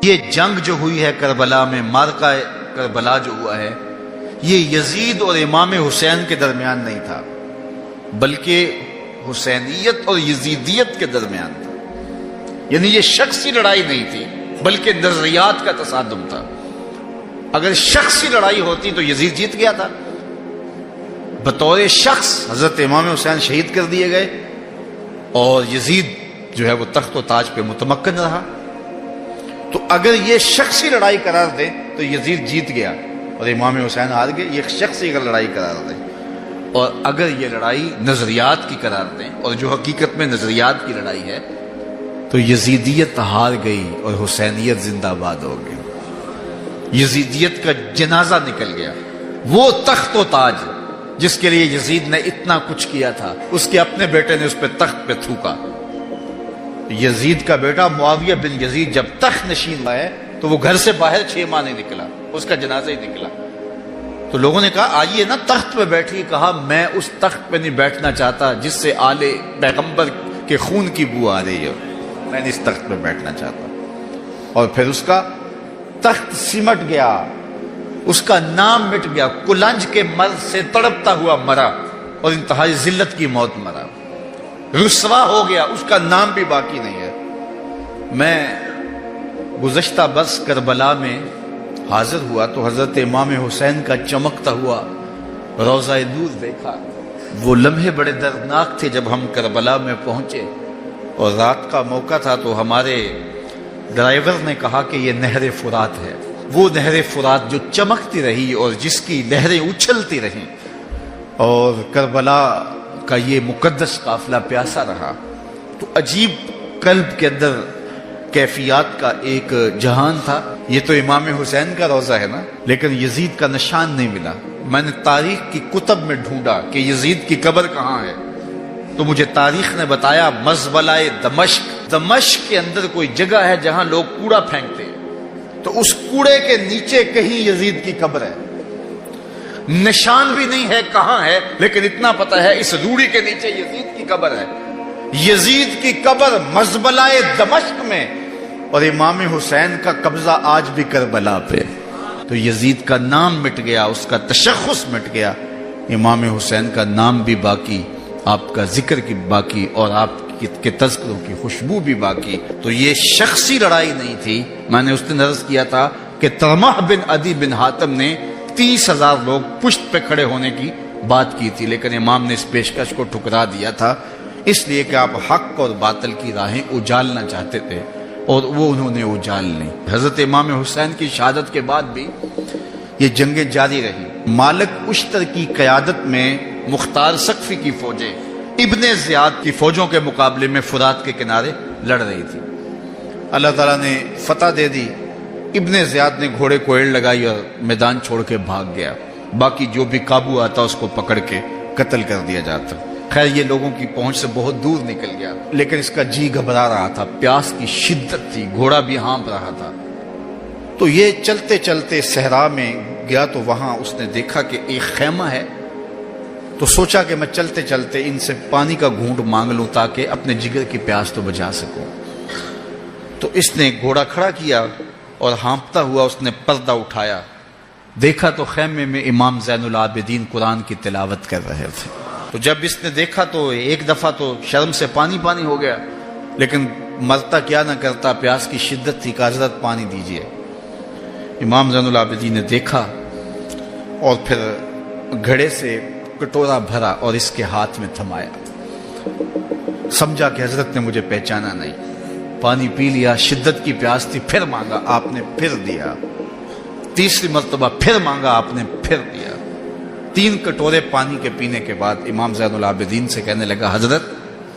یہ جنگ جو ہوئی ہے کربلا میں، مارکہ کربلا جو ہوا ہے، یہ یزید اور امام حسین کے درمیان نہیں تھا، بلکہ حسینیت اور یزیدیت کے درمیان تھا۔ یعنی یہ شخصی لڑائی نہیں تھی بلکہ نظریات کا تصادم تھا۔ اگر شخصی لڑائی ہوتی تو یزید جیت گیا تھا، بطور شخص حضرت امام حسین شہید کر دیے گئے اور یزید جو ہے وہ تخت و تاج پہ متمکن رہا۔ تو اگر یہ شخصی لڑائی قرار دیں تو یزید جیت گیا اور امام حسین ہار گئے، یہ شخصی اگر لڑائی قرار دیں۔ اور اگر یہ لڑائی نظریات کی قرار دیں، اور جو حقیقت میں نظریات کی لڑائی ہے، تو یزیدیت ہار گئی اور حسینیت زندہ باد ہو گئی۔ یزیدیت کا جنازہ نکل گیا۔ وہ تخت و تاج جس کے لیے یزید نے اتنا کچھ کیا تھا، اس کے اپنے بیٹے نے اس پہ تخت پہ تھوکا۔ یزید کا بیٹا معاویہ بن یزید جب تخت نشین ہوا ہے تو وہ گھر سے باہر 6 ماہ نہیں نکلا، اس کا جنازہ ہی نکلا۔ تو لوگوں نے کہا آئیے نا تخت پہ بیٹھی، کہا میں اس تخت پہ نہیں بیٹھنا چاہتا جس سے آل پیغمبر کے خون کی بو آ رہی ہے، میں نہیں اس تخت پہ بیٹھنا چاہتا۔ اور پھر اس کا تخت سمٹ گیا، اس کا نام مٹ گیا، کلنج کے مرض سے تڑپتا ہوا مرا اور انتہائی ذلت کی موت مرا، رسوا ہو گیا، اس کا نام بھی باقی نہیں ہے۔ میں گزشتہ برس کربلا میں حاضر ہوا تو حضرت امام حسین کا چمکتا ہوا روضہ نور دیکھا۔ وہ لمحے بڑے دردناک تھے جب ہم کربلا میں پہنچے اور رات کا موقع تھا، تو ہمارے ڈرائیور نے کہا کہ یہ نہر فرات ہے، وہ نہر فرات جو چمکتی رہی اور جس کی لہریں اچھلتی رہیں، اور کربلا کا یہ مقدس قافلہ پیاسا رہا۔ تو عجیب قلب کے اندر کیفیات کا ایک جہان تھا۔ یہ تو امام حسین کا روضہ ہے نا، لیکن یزید کا نشان نہیں ملا۔ میں نے تاریخ کی کتب میں ڈھونڈا کہ یزید کی قبر کہاں ہے، تو مجھے تاریخ نے بتایا مزبلہ دمشق، دمشق کے اندر کوئی جگہ ہے جہاں لوگ کوڑا پھینکتے ہیں، تو اس کوڑے کے نیچے کہیں یزید کی قبر ہے۔ نشان بھی نہیں ہے کہاں ہے، لیکن اتنا پتا ہے اس روڑی کے نیچے یزید کی قبر ہے۔ یزید کی قبر مزبلہ دمشق میں، اور امام حسین کا قبضہ آج بھی کربلا پہ۔ تو یزید کا نام مٹ گیا، اس کا تشخص مٹ گیا، امام حسین کا نام بھی باقی، آپ کا ذکر کی باقی، اور آپ کے تذکروں کی خوشبو بھی باقی۔ تو یہ شخصی لڑائی نہیں تھی۔ میں نے اس دن عرض کیا تھا کہ طلحہ بن عدی بن حاتم نے 30,000 لوگ پشت پہ کھڑے ہونے کی بات کی تھی، لیکن امام نے اس پیشکش کو ٹھکرا دیا تھا، اس لیے کہ آپ حق اور باطل کی راہیں اجالنا چاہتے تھے، اور وہ انہوں نے اجال لی۔ حضرت امام حسین کی شہادت کے بعد بھی یہ جنگیں جاری رہی۔ مالک اشتر کی قیادت میں مختار سقفی کی فوجیں ابن زیاد کی فوجوں کے مقابلے میں فرات کے کنارے لڑ رہی تھی۔ اللہ تعالیٰ نے فتح دے دی، ابن زیاد نے گھوڑے کو ایڑ لگائی اور میدان چھوڑ کے بھاگ گیا، باقی جو بھی قابو آتا اس کو پکڑ کے قتل کر دیا جاتا۔ خیر یہ لوگوں کی پہنچ سے بہت دور نکل گیا، لیکن اس کا جی گھبرا رہا تھا، پیاس کی شدت تھی، گھوڑا بھی ہانپ رہا تھا۔ تو یہ چلتے چلتے صحرا میں گیا تو وہاں اس نے دیکھا کہ ایک خیمہ ہے، تو سوچا کہ میں چلتے چلتے ان سے پانی کا گھونٹ مانگ لوں تاکہ اپنے جگر کی پیاس تو بجھا سکوں۔ تو اس نے گھوڑا کھڑا کیا اور ہانپتا ہوا اس نے پردہ اٹھایا، دیکھا تو خیمے میں امام زین العابدین قرآن کی تلاوت کر رہے تھے۔ تو جب اس نے دیکھا تو ایک دفعہ تو شرم سے پانی پانی ہو گیا، لیکن مرتا کیا نہ کرتا، پیاس کی شدت تھی، کہ حضرت پانی دیجئے۔ امام زین العابدین نے دیکھا اور پھر گھڑے سے کٹورا بھرا اور اس کے ہاتھ میں تھمایا، سمجھا کہ حضرت نے مجھے پہچانا نہیں، پانی پی لیا، شدت کی پیاس تھی، پھر مانگا، آپ نے پھر دیا، تیسری مرتبہ پھر مانگا، آپ نے پھر دیا۔ 3 کٹورے پانی کے پینے کے بعد امام زین العابدین سے کہنے لگا حضرت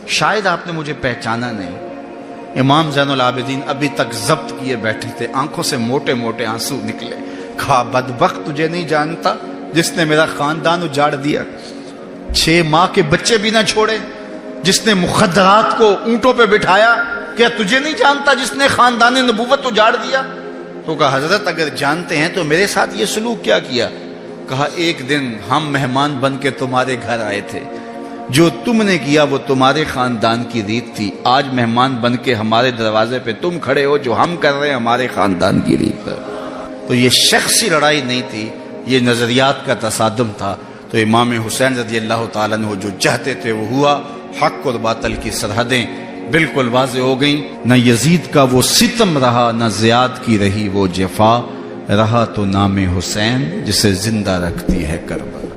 شاید آپ نے مجھے پہچانا نہیں۔ امام زین العابدین ابھی تک ضبط کیے بیٹھے تھے، آنکھوں سے موٹے موٹے آنسو نکلے۔ کہا بدبخت تجھے نہیں جانتا جس نے میرا خاندان اجاڑ دیا، 6 ماہ کے بچے بھی نہ چھوڑے، جس نے مخدرات کو اونٹوں پہ بٹھایا، کیا تجھے نہیں جانتا جس نے خاندان نبوت اجاڑ دیا؟ تو کہا حضرت اگر جانتے ہیں تو میرے ساتھ یہ سلوک کیا کیا؟ کہا ایک دن ہم مہمان بن کے تمہارے گھر آئے تھے، جو تم نے کیا وہ تمہارے خاندان کی ریت تھی، آج مہمان بن کے ہمارے دروازے پہ تم کھڑے ہو، جو ہم کر رہے ہیں ہمارے خاندان کی ریت ہے۔ تو یہ شخصی لڑائی نہیں تھی، یہ نظریات کا تصادم تھا۔ تو امام حسین رضی اللہ تعالیٰ عنہ جو چاہتے تھے وہ ہوا، حق اور باطل کی سرحدیں بالکل واضح ہو گئیں۔ نہ یزید کا وہ ستم رہا، نہ زیاد کی رہی وہ جفا، رہا تو نام حسین جسے زندہ رکھتی ہے کربلا۔